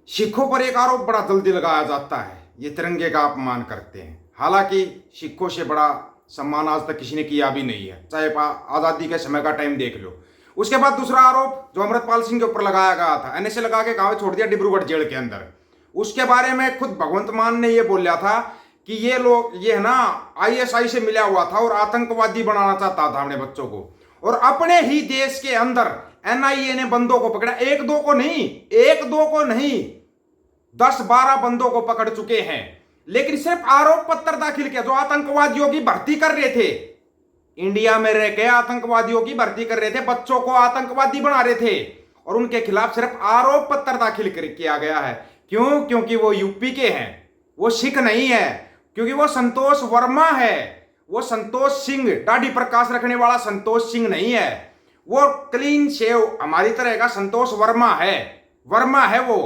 सिखों पर एक आरोप बड़ा जल्दी लगाया जाता है, ये तिरंगे का अपमान करते हैं। हालांकि सिखों से बड़ा सम्मान आज तक किसी ने किया भी नहीं है, चाहे आज़ादी के समय का टाइम देख लो। उसके बाद दूसरा आरोप जो अमृतपाल सिंह के ऊपर लगाया गया था, एनएसए लगा के गाँव छोड़ दिया डिब्रूगढ़ जेल के अंदर। उसके बारे में खुद भगवंत मान ने ये बोला था कि ये लोग ये है ना आईएसआई से मिला हुआ था और आतंकवादी बनाना चाहता था अपने बच्चों को। और अपने ही देश के अंदर एनआईए ने बंदों को पकड़ा, एक दो को नहीं 10-12 बंदों को पकड़ चुके हैं। लेकिन सिर्फ आरोप पत्र दाखिल किया जो आतंकवादियों की भर्ती कर रहे थे, इंडिया में रह के आतंकवादियों की भर्ती कर रहे थे, बच्चों को आतंकवादी बना रहे थे, और उनके खिलाफ सिर्फ आरोप पत्र दाखिल किया गया है। क्यों? क्योंकि वो यूपी के हैं, वो सिख नहीं है, क्योंकि वो संतोष वर्मा है, वो संतोष सिंह दाढ़ी प्रकाश रखने वाला संतोष सिंह नहीं है, वो क्लीन शेव हमारी तरह का संतोष वर्मा है वो।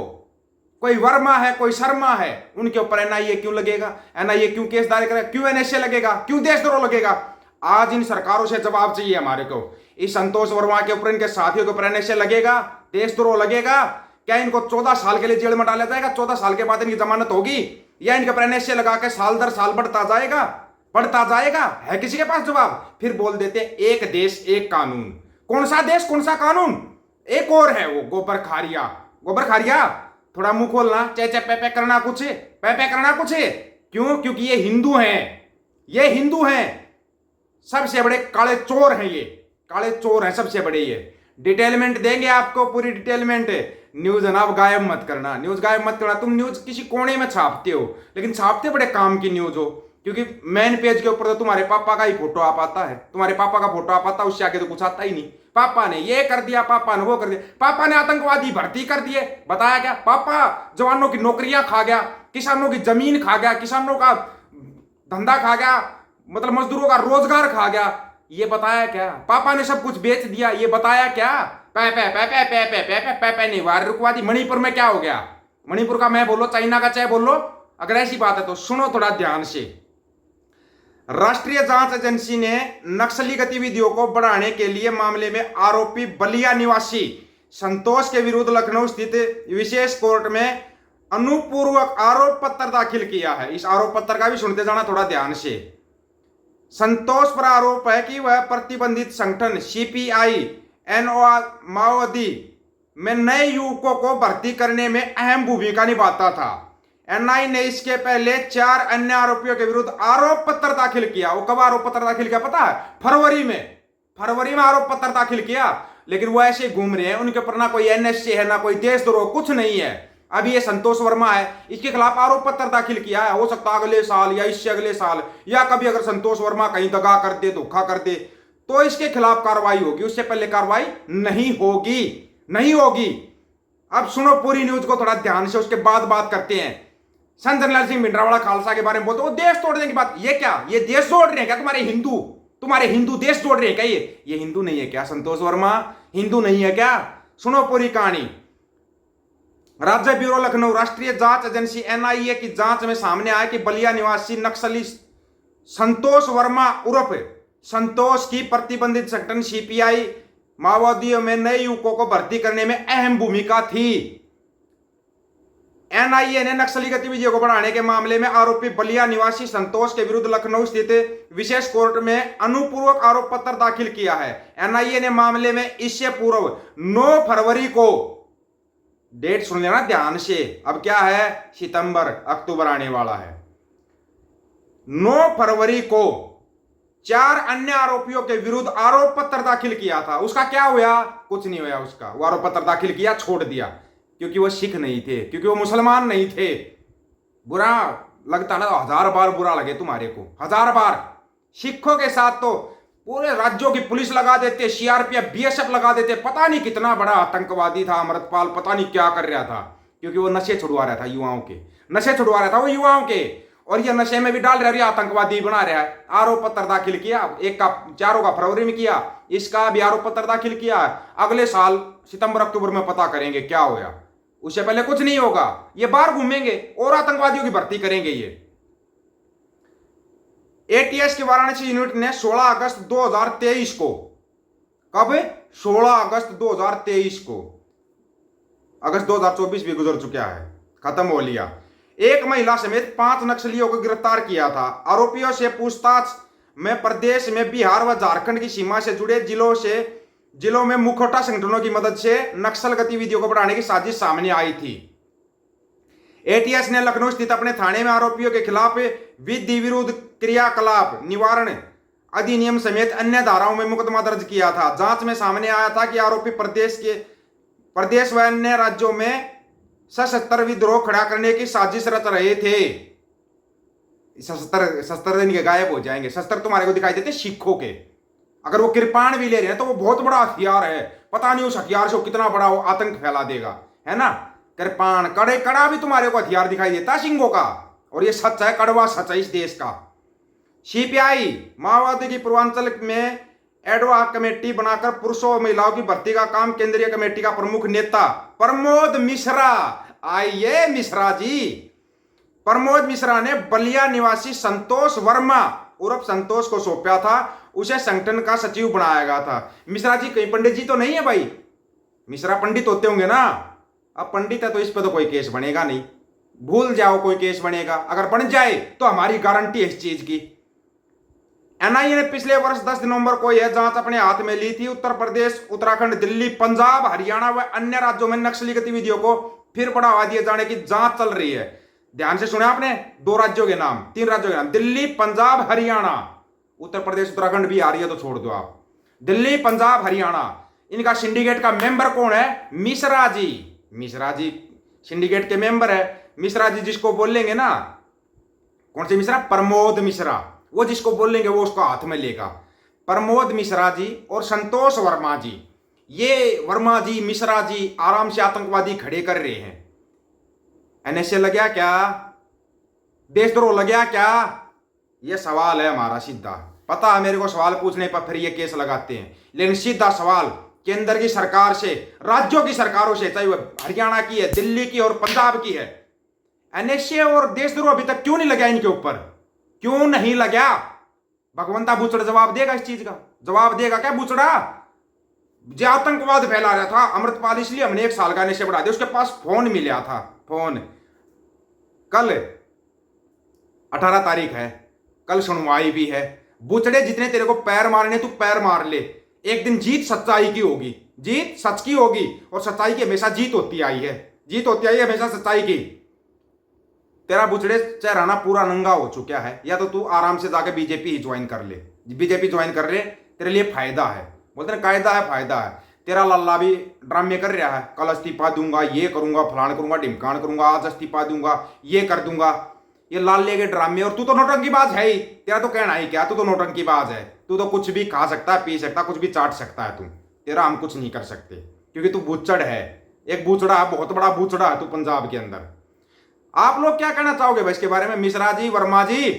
कोई वर्मा है, कोई शर्मा है, उनके ऊपर एनआईए क्यों लगेगा? एनआईए क्यों केस दायर करेगा? क्यों एनएसए लगेगा? क्यों देशद्रोह लगेगा? आज इन सरकारों से जवाब चाहिए हमारे को। इस संतोष वर्मा के ऊपर, इनके साथियों के ऊपर एनएसए लगेगा, देशद्रोह लगेगा? क्या इनको 14 साल के लिए जेल में डाला जाएगा? 14 साल के बाद इनकी जमानत होगी, या इनके ऊपर एनएसए लगा के साल दर साल बढ़ता जाएगा? है किसी के पास जवाब? फिर बोल देते हैं एक देश एक कानून। कौन सा देश, कौन सा कानून? एक और है वो गोबर खारिया, थोड़ा मुंह खोलना, चे पे करना कुछ, पे करना कुछ। क्यों? क्योंकि ये हिंदू हैं, सबसे बड़े काले चोर हैं सबसे बड़े। ये डिटेलमेंट देंगे आपको, पूरी डिटेलमेंट। न्यूज है ना, गायब मत करना। तुम न्यूज किसी कोने में छापते हो, लेकिन छापते बड़े काम की न्यूज हो, क्योंकि मेन पेज के ऊपर तो तुम्हारे पापा का ही फोटो आ पाता है, उससे आगे तो कुछ आता ही नहीं। पापा ने ये कर दिया, पापा ने वो कर दिया, पापा ने आतंकवादी भर्ती कर दिए, बताया क्या? पापा जवानों की नौकरियां खा गया, किसानों की जमीन खा गया, किसानों का धंधा खा गया, मतलब मजदूरों का रोजगार खा गया, ये बताया क्या? पापा ने सब कुछ बेच दिया, ये बताया क्या? पै नहीं वार रुकवा दी। मणिपुर में क्या हो गया? मणिपुर का मैं बोलो, चाइना का चाहे बोलो, अगर ऐसी बात है तो सुनो थोड़ा ध्यान से। राष्ट्रीय जांच एजेंसी ने नक्सली गतिविधियों को बढ़ाने के लिए मामले में आरोपी बलिया निवासी संतोष के विरुद्ध लखनऊ स्थित विशेष कोर्ट में अनुपूर्वक आरोप पत्र दाखिल किया है। इस आरोप पत्र का भी सुनते जाना थोड़ा ध्यान से। संतोष पर आरोप है कि वह प्रतिबंधित संगठन सीपीआई माओवादी में नए युवकों को भर्ती करने में अहम भूमिका निभाता था। एनआई ने इसके पहले 4 अन्य आरोपियों के विरुद्ध आरोप पत्र दाखिल किया। वो कब आरोप पत्र दाखिल किया पता है? फरवरी में आरोप पत्र दाखिल किया। लेकिन वो ऐसे घूम रहे हैं, उनके ऊपर ना कोई एनएसए है, ना कोई देशद्रोह, कुछ नहीं है। अभी ये संतोष वर्मा है, इसके खिलाफ आरोप पत्र दाखिल किया है। हो सकता है अगले साल या इससे अगले साल, या कभी अगर संतोष वर्मा कहीं दगा कर दे, धोखा कर दे, तो इसके खिलाफ कार्रवाई होगी। उससे पहले कार्रवाई नहीं होगी। अब सुनो पूरी न्यूज को थोड़ा ध्यान से, उसके बाद बात करते हैं। संत जनरल सिंह भिंडरावाला खालसा के बारे में बोलते, वो देश तोड़ने की बात। ये क्या, ये देश तोड़ रहे हैं क्या? तुम्हारे हिंदू देश तोड़ रहे हैं क्या? ये हिंदू नहीं है क्या? संतोष वर्मा हिंदू नहीं है क्या? सुनो पूरी कहानी। राज्य ब्यूरो लखनऊ, राष्ट्रीय जांच एजेंसी एनआईए की जांच में सामने आया कि बलिया निवासी नक्सली संतोष वर्मा उर्फ संतोष की प्रतिबंधित संगठन सीपीआई माओवादियों में नए युवकों को भर्ती करने में अहम भूमिका थी। एनआईए ने नक्सली गतिविधियों को बढ़ाने के मामले में आरोपी बलिया निवासी संतोष के विरुद्ध लखनऊ स्थित विशेष कोर्ट में अनुपूर्वक आरोप पत्र दाखिल किया है। एनआईए ने मामले में इससे पूर्व 9 फरवरी को, डेट सुन लेना ध्यान से, अब क्या है, सितंबर अक्टूबर आने वाला है, 9 फरवरी को 4 अन्य आरोपियों के विरुद्ध आरोप पत्र दाखिल किया था। उसका क्या हुआ? कुछ नहीं हुआ उसका। वो आरोप पत्र दाखिल किया, छोड़ दिया, क्योंकि वो सिख नहीं थे, क्योंकि वो मुसलमान नहीं थे। बुरा लगता ना तो 1000 बार बुरा लगे तुम्हारे को, 1000 बार। सिखों के साथ तो पूरे राज्यों की पुलिस लगा देते, सीआरपीएफ बीएसएफ लगा देते। पता नहीं कितना बड़ा आतंकवादी था अमृतपाल, पता नहीं क्या कर रहा था, क्योंकि वो नशे छुड़वा रहा था युवाओं के, और ये नशे में भी डाल रहा है, आतंकवादी बना रहा है। आरोप पत्र दाखिल किया, एक का 4 का फरवरी में किया, इसका भी आरोप पत्र दाखिल किया। अगले साल सितंबर अक्टूबर में पता करेंगे क्या होगा, उससे पहले कुछ नहीं होगा। ये बाहर घूमेंगे और आतंकवादियों की भर्ती करेंगे। ये एटीएस की वाराणसी यूनिट ने 16 अगस्त 2023 को, कब? 16 अगस्त 2023 को अगस्त 2024 भी गुजर चुका है, खत्म हो लिया। एक महिला समेत 5 नक्सलियों को गिरफ्तार किया था। आरोपियों से पूछताछ में प्रदेश में बिहार व झारखंड की सीमा से जुड़े जिलों में मुखौटा संगठनों की मदद से नक्सल गतिविधियों को बढ़ाने की साजिश सामने आई थी। एटीएस ने लखनऊ स्थित अपने थाने में आरोपियों के खिलाफ विधि विरुद्ध क्रियाकलाप निवारण अधिनियम समेत अन्य धाराओं में मुकदमा दर्ज किया था। जांच में सामने आया था कि आरोपी प्रदेश व अन्य राज्यों में सशस्त्र विद्रोह खड़ा करने की साजिश रच रहे थे। शस्त्र इनके गायब हो जाएंगे। शस्त्र तुम्हारे को दिखाई देते सिखों के। अगर वो कृपाण भी ले रहे हैं तो वो बहुत बड़ा हथियार है। पता नहीं उस हथियार से वो कितना बड़ा वो आतंक फैला देगा, है ना। कृपाण कड़ा भी तुम्हारे को हथियार दिखाई देता सिंगों का। और ये सच है, कड़वा सच है इस देश का। सीपीआई माओवादी की पूर्वांचल में एडवाक कमेटी बनाकर पुरुषों और महिलाओं की भर्ती का काम केंद्रीय कमेटी का प्रमुख नेता प्रमोद मिश्रा, आइए मिश्रा जी। प्रमोद मिश्रा ने बलिया निवासी संतोष वर्मा उर्फ संतोष को सौंपा था। उसे संगठन का सचिव बनाया गया था। मिश्रा जी कहीं पंडित जी तो नहीं है भाई? मिश्रा पंडित होते होंगे ना। अब पंडित है तो इस पर तो कोई केस बनेगा नहीं, भूल जाओ कोई केस बनेगा। अगर बन जाए तो हमारी गारंटी है इस चीज की। एनआईए ने पिछले वर्ष 10 नवंबर को यह जांच अपने हाथ में ली थी। उत्तर प्रदेश, उत्तराखंड, दिल्ली, पंजाब, हरियाणा व अन्य राज्यों में नक्सली गतिविधियों को फिर बढ़ावा दिए जाने की जांच चल रही है। ध्यान से सुना आपने, 2 राज्यों के नाम, 3 राज्यों के नाम, दिल्ली, पंजाब, हरियाणा। उत्तर प्रदेश, उत्तराखंड भी आ रही है तो छोड़ दो आप। दिल्ली, पंजाब, हरियाणा, इनका सिंडिकेट का मेंबर कौन है? मिश्रा जी। मिश्रा जी सिंडिकेट के मेंबर है। मिश्रा जी जिसको बोलेंगे ना, कौन से मिश्रा? प्रमोद मिश्रा। वो जिसको बोलेंगे वो उसको हाथ में लेगा। प्रमोद मिश्रा जी और संतोष वर्मा जी, ये वर्मा जी मिश्रा जी आराम से आतंकवादी खड़े कर रहे हैं। एनएसए लग गया क्या? देशद्रोह लग गया क्या? ये सवाल है हमारा सीधा। पता है मेरे को सवाल पूछने पर फिर ये केस लगाते हैं, लेकिन सीधा सवाल केंद्र की सरकार से, राज्यों की सरकारों से, चाहे वह हरियाणा की है, दिल्ली की और पंजाब की है, एनएसए और देशद्रोह अभी तक क्यों नहीं लगा इनके ऊपर? क्यों नहीं लगा? भगवंता बुचड़ा जवाब देगा इस चीज का? जवाब देगा क्या बुचड़ा? जो आतंकवाद फैला रहा था अमृतपाल, इसलिए हमने 1 साल का एनएसए बढ़ा दिया। उसके पास फोन मिला था, फोन। कल 18 तारीख है, कल सुनवाई भी है। बुचड़े जितने तेरे को पैर मारने तू पैर मार ले, एक दिन जीत सच्चाई की होगी, जीत सच की होगी। और सच्चाई की हमेशा जीत होती आई है, जीत होती आई है हमेशा सच्चाई की। तेरा बुचड़े चेहराना पूरा नंगा हो चुका है, या तो तू आराम से जाके बीजेपी ही ज्वाइन कर ले। बीजेपी ज्वाइन कर ले, तेरे लिए फायदा है। बोलते ना कायदा है फायदा है। तेरा लल्ला भी ड्रामे कर रहा है, कल इस्तीफा दूंगा, ये करूंगा, फलान करूंगा, ढिमकान करूंगा, आज इस्तीफा दूंगा, ये कर दूंगा। ये लाले के ड्रामे। और तू तो नौटंकीबाज है ही। तेरा तो कहना ही क्या, तू तो नौटंकीबाज है। तू तो कुछ भी खा सकता है, पी सकता है, कुछ भी चाट सकता है तू। तेरा हम कुछ नहीं कर सकते क्योंकि तू बुचड़ है, एक बुचड़ा है, बहुत बड़ा बुचड़ा है तू पंजाब के अंदर। आप लोग क्या कहना चाहोगे भाई इसके बारे में? मिश्रा जी, वर्मा जी,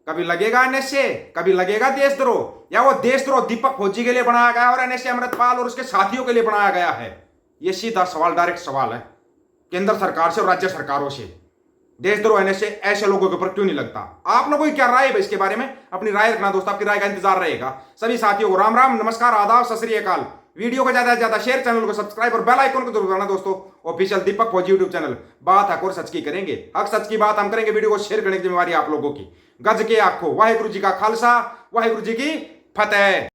कभी लगेगा एनएसए, कभी लगेगा देशद्रोह, या वो देशद्रोह दीपक फौजी के लिए बनाया गया और एनएसए अमृतपाल और उसके साथियों के लिए बनाया गया है? ये सीधा सवाल, डायरेक्ट सवाल है केंद्र सरकार से और राज्य सरकारों से। देशद्रोह एनएसए ऐसे लोगों के ऊपर क्यों नहीं लगता? आप लोगों की क्या राय है इसके बारे में? अपनी राय रखना दोस्तों, आपकी राय का इंतजार रहेगा। सभी साथियों को राम राम, नमस्कार, आदाब, सत श्री अकाल। वीडियो को ज्यादा से ज्यादा शेयर, चैनल को सब्सक्राइब और बेल आइकन को जरूर दबाना दोस्तों। ऑफिशियल दीपक फौजी यूट्यूब चैनल। बात हक और सच की करेंगे, हक सच की बात हम करेंगे। वीडियो को शेयर करने की जिम्मेवारी आप लोगों की। गज के आखो, वाहिगुरु जी का खालसा, वाहिगुरु जी की फतेह।